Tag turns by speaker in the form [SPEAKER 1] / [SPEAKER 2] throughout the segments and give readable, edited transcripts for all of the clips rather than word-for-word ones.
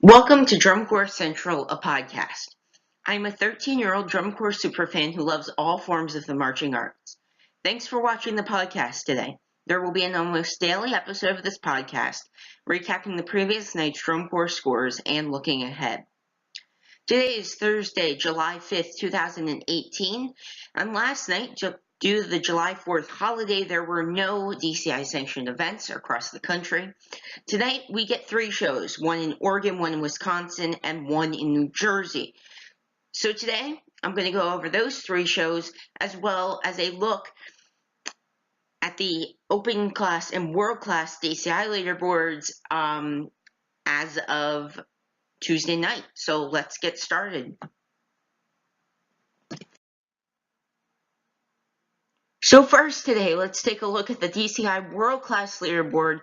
[SPEAKER 1] Welcome to Drum Corps Central, a podcast. I'm a 13-year-old drum corps superfan who loves all forms of the marching arts. Thanks for watching the podcast today. There will be an almost daily episode of this podcast, recapping the previous night's drum corps scores and looking ahead. Today is Thursday, July 5th, 2018, and last night, due to the July 4th holiday, there were no DCI-sanctioned events across the country. Tonight, we get 3 shows, one in Oregon, one in Wisconsin, and one in New Jersey. So today, I'm going to go over those 3 shows, as well as a look at the open class and world class DCI leaderboards as of Tuesday night. So let's get started. So first today, let's take a look at the DCI World Class Leaderboard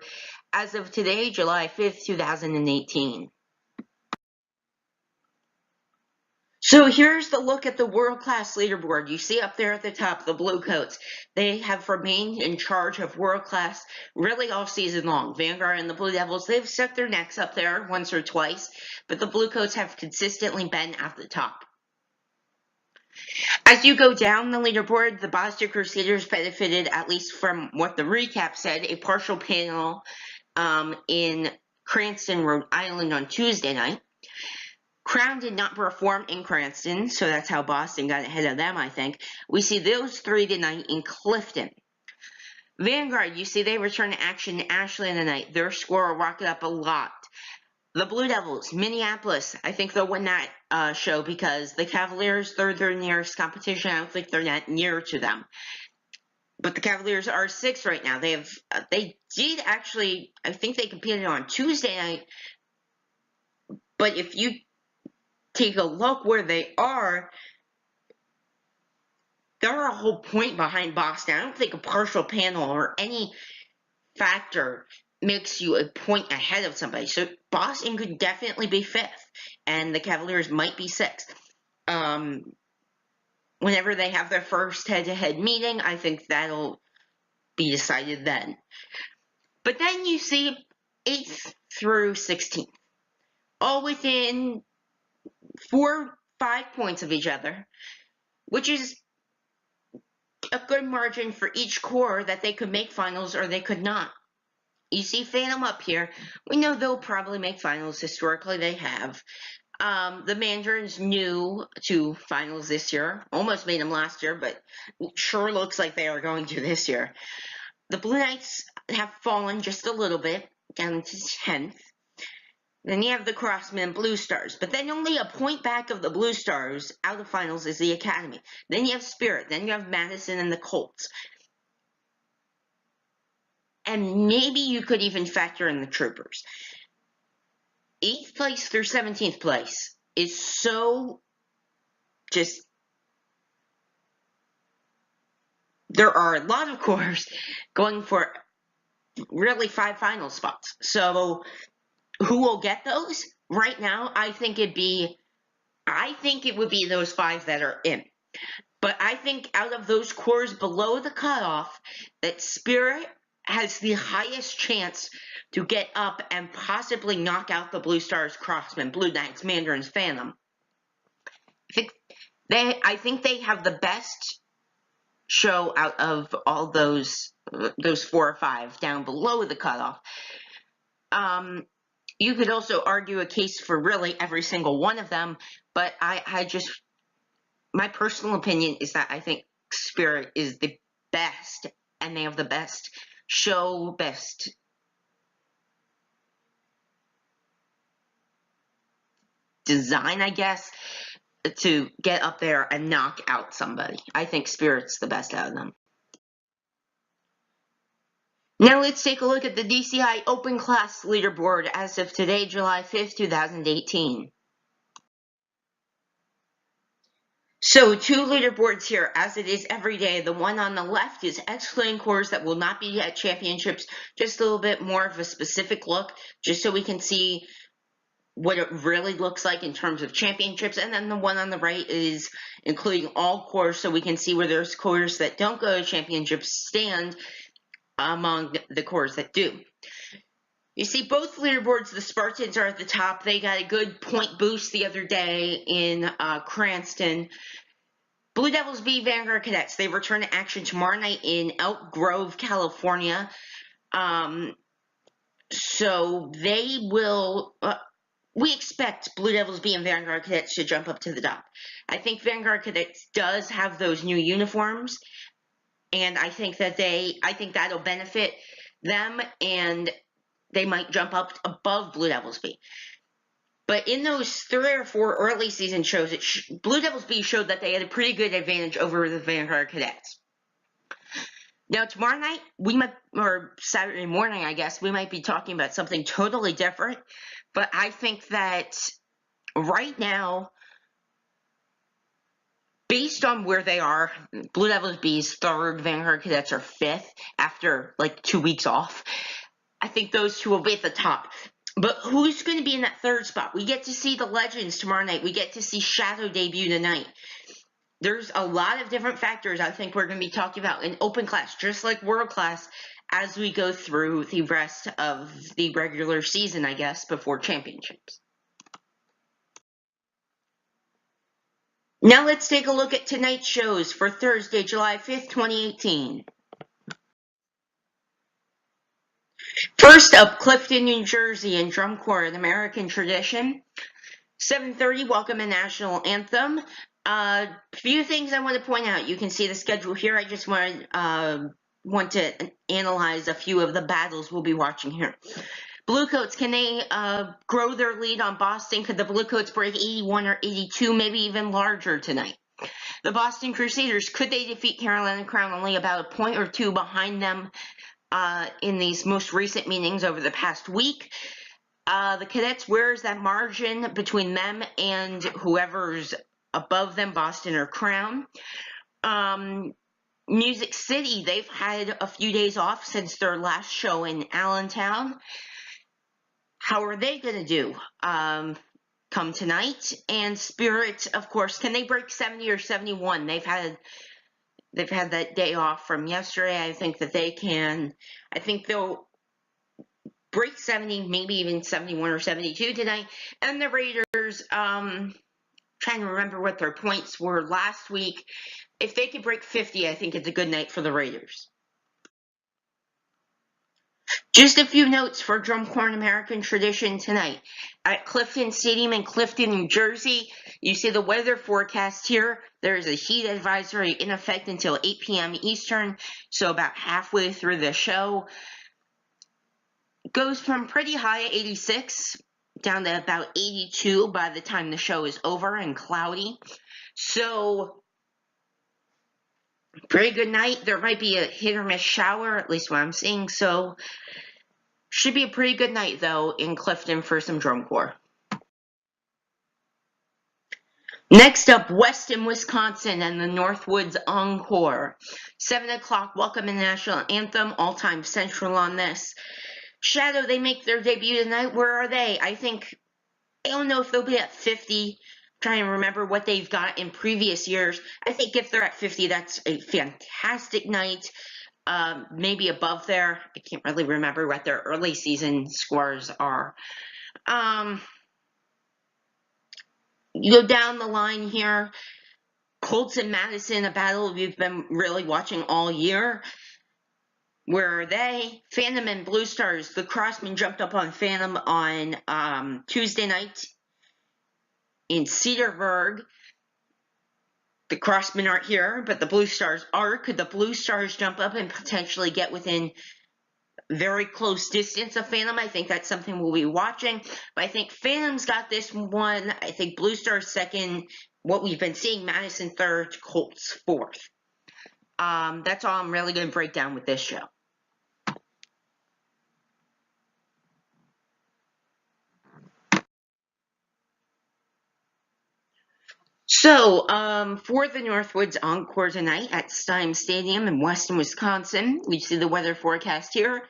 [SPEAKER 1] as of today, July 5th, 2018. So here's the look at the World Class Leaderboard. You see up there at the top, the Blue Coats. They have remained in charge of World Class really all season long. Vanguard and the Blue Devils, they've stuck their necks up there once or twice, but the Blue Coats have consistently been at the top. As you go down the leaderboard, the Boston Crusaders benefited, at least from what the recap said, a partial panel in Cranston, Rhode Island on Tuesday night. Crown did not perform in Cranston, so that's how Boston got ahead of them, I think. We see those 3 tonight in Clifton. Vanguard, you see they return to action in Ashland tonight. Their score rocketed up a lot. The Blue Devils, Minneapolis, I think they'll win that show because the Cavaliers, they're their nearest competition. I don't think they're that near to them. But the Cavaliers are 6 right now. They did actually, I think they competed on Tuesday night. But if you take a look where they are, they're a whole point behind Boston. I don't think a partial panel or any factor makes you a point ahead of somebody. So Boston could definitely be 5th, and the Cavaliers might be 6th. Whenever they have their first head-to-head meeting, I think that'll be decided then. But then you see 8th through 16th, all within 4-5 points of each other, which is a good margin for each corps that they could make finals or they could not. You see Phantom up here. We know they'll probably make finals. Historically, they have. The Mandarins new to finals this year. Almost made them last year, but sure looks like they are going to this year. The Blue Knights have fallen just a little bit, down to 10th. Then you have the Crossmen Blue Stars, but then only a point back of the Blue Stars out of finals is the Academy. Then you have Spirit, then you have Madison and the Colts. And maybe you could even factor in the Troopers. 8th place through 17th place is so just... There are a lot of corps going for really 5 final spots. So who will get those? Right now, I think it would be those 5 that are in. But I think out of those corps below the cutoff, that Spirit has the highest chance to get up and possibly knock out the Blue Stars, Crossmen, Blue Knights, Mandarins, Phantom. I think they have the best show out of all those 4 or 5 down below the cutoff. You could also argue a case for really every single one of them, but my personal opinion is that I think Spirit is the best, and they have the best show, best design, I guess, to get up there and knock out somebody. I think Spirit's the best out of them. Now let's take a look at the DCI Open Class Leaderboard as of today, July 5th, 2018. So 2 leaderboards here, as it is every day. The one on the left is X-Plane corps that will not be at championships, just a little bit more of a specific look, just so we can see what it really looks like in terms of championships. And then the one on the right is including all corps, so we can see where there's corps that don't go to championships stand among the corps that do. You see, both leaderboards, the Spartans are at the top. They got a good point boost the other day in Cranston. Blue Devils beat Vanguard Cadets. They return to action tomorrow night in Elk Grove, California. So they will. We expect Blue Devils being Vanguard Cadets to jump up to the top. I think Vanguard Cadets does have those new uniforms, and I think that'll benefit them, and they might jump up above Blue Devils B. But in those 3 or 4 early season shows, Blue Devils B showed that they had a pretty good advantage over the Vanguard Cadets. Now, tomorrow night, or Saturday morning, I guess, we might be talking about something totally different. But I think that right now, based on where they are, Blue Devils B's 3rd, Vanguard Cadets are 5th after like 2 weeks off. I think those two will be at the top. But who's going to be in that 3rd spot? We get to see the Legends tomorrow night. We get to see Shadow debut tonight. There's a lot of different factors I think we're going to be talking about in open class, just like world class, as we go through the rest of the regular season, I guess, before championships. Now let's take a look at tonight's shows for Thursday, July 5th, 2018. First up, Clifton, New Jersey, in Drum Corps, an American tradition. 7:30, welcome and national anthem. Few things I want to point out. You can see the schedule here. I just want to analyze a few of the battles we'll be watching here. Bluecoats, can they grow their lead on Boston? Could the Bluecoats break 81 or 82, maybe even larger tonight? The Boston Crusaders, could they defeat Carolina Crown only about a point or 2 behind them in these most recent meetings over the past week? The Cadets, where is that margin between them and whoever's above them, Boston or Crown? Music City, they've had a few days off since their last show in Allentown. How are they going to do come tonight? And Spirit, of course, can they break 70 or 71? They've had that day off from yesterday. I think that they can. I think they'll break 70, maybe even 71 or 72 tonight. And the Raiders, trying to remember what their points were last week. If they could break 50, I think it's a good night for the Raiders. Just a few notes for Drum Corps American Tradition tonight. At Clifton Stadium in Clifton, New Jersey, you see the weather forecast here. There is a heat advisory in effect until 8 p.m. Eastern, so about halfway through the show. It goes from pretty high, 86, down to about 82 by the time the show is over and cloudy. So, pretty good night. There might be a hit or miss shower, at least what I'm seeing, so should be a pretty good night, though, in Clifton for some Drum Corps. Next up, Weston, Wisconsin, and the Northwoods Encore. 7 o'clock, welcome and national anthem, all-time central on this. Shadow, they make their debut tonight. Where are they? I don't know if they'll be at 50. Trying to remember what they've got in previous years. I think if they're at 50, that's a fantastic night. Maybe above there. I can't really remember what their early season scores are. You go down the line here. Colts and Madison, a battle we've been really watching all year. Where are they? Phantom and Blue Stars. The Crossmen jumped up on Phantom on Tuesday night in Cedarburg. The Crossmen aren't here, but the Blue Stars are. Could the Blue Stars jump up and potentially get within very close distance of Phantom? I think that's something we'll be watching. But I think Phantom's got this one. I think Blue Stars second. What we've been seeing, Madison third, Colts fourth. That's all I'm really going to break down with this show. So, for the Northwoods Encore tonight at Stein Stadium in Weston, Wisconsin, we see the weather forecast here.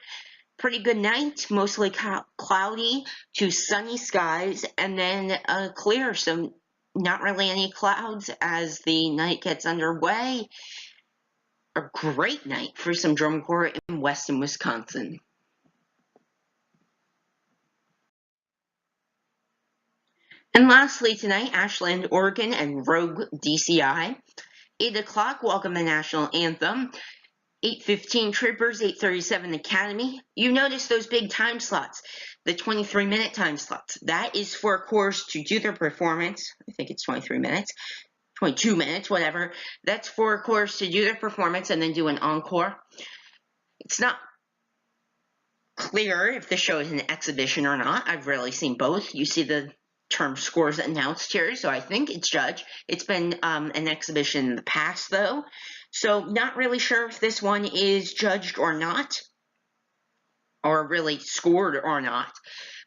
[SPEAKER 1] Pretty good night, mostly cloudy to sunny skies, and then clear, so not really any clouds as the night gets underway. A great night for some Drum Corps in Weston, Wisconsin. And lastly tonight, Ashland, Oregon and Rogue DCI. 8 o'clock, welcome the national anthem. 8:15 Troopers, 8:37 Academy. You notice those big time slots, the 23-minute time slots. That is for corps to do their performance. I think it's 23 minutes, 22 minutes, whatever. That's for corps to do their performance and then do an encore. It's not clear if the show is an exhibition or not. I've rarely seen both. You see the term scores announced here, so I think it's judged. It's been an exhibition in the past, though. So not really sure if this one is judged or not, or really scored or not.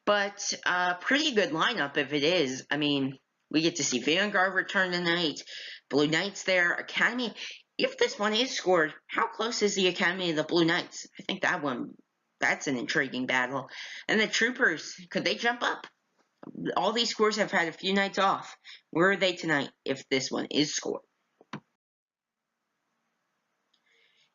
[SPEAKER 1] But pretty good lineup if it is. I mean, we get to see Vanguard return tonight, Blue Knights there, Academy. If this one is scored, how close is the Academy of the Blue Knights? I think that's an intriguing battle. And the Troopers, could they jump up? All these scores have had a few nights off. Where are they tonight if this one is scored?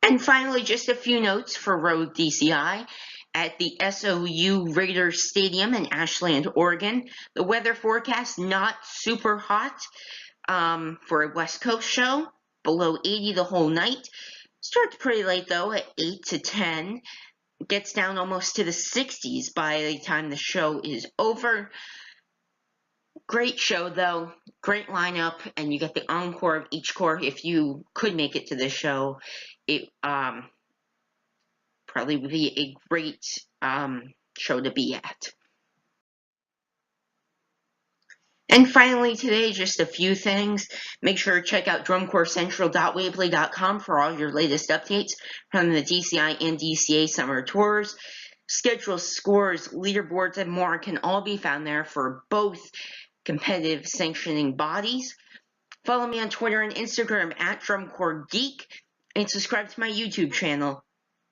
[SPEAKER 1] And finally, just a few notes for Rogue DCI. At the SOU Raiders Stadium in Ashland, Oregon, the weather forecast not super hot for a West Coast show, below 80 the whole night. Starts pretty late though at 8 to 10. Gets down almost to the 60s by the time the show is over. Great show though, great lineup, and you get the encore of each corps. If you could make it to this show, it probably would be a great show to be at. And finally today, just a few things. Make sure to check out drumcorpscentral.weebly.com for all your latest updates from the DCI and DCA summer tours. Schedules, scores, leaderboards, and more can all be found there for both competitive sanctioning bodies. Follow me on Twitter and Instagram at DrumCorpGeek, and subscribe to my YouTube channel,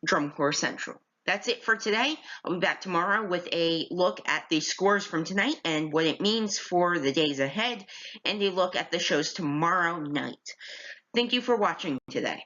[SPEAKER 1] Drum Corps Central. That's it for today. I'll be back tomorrow with a look at the scores from tonight and what it means for the days ahead, and a look at the shows tomorrow night. Thank you for watching today.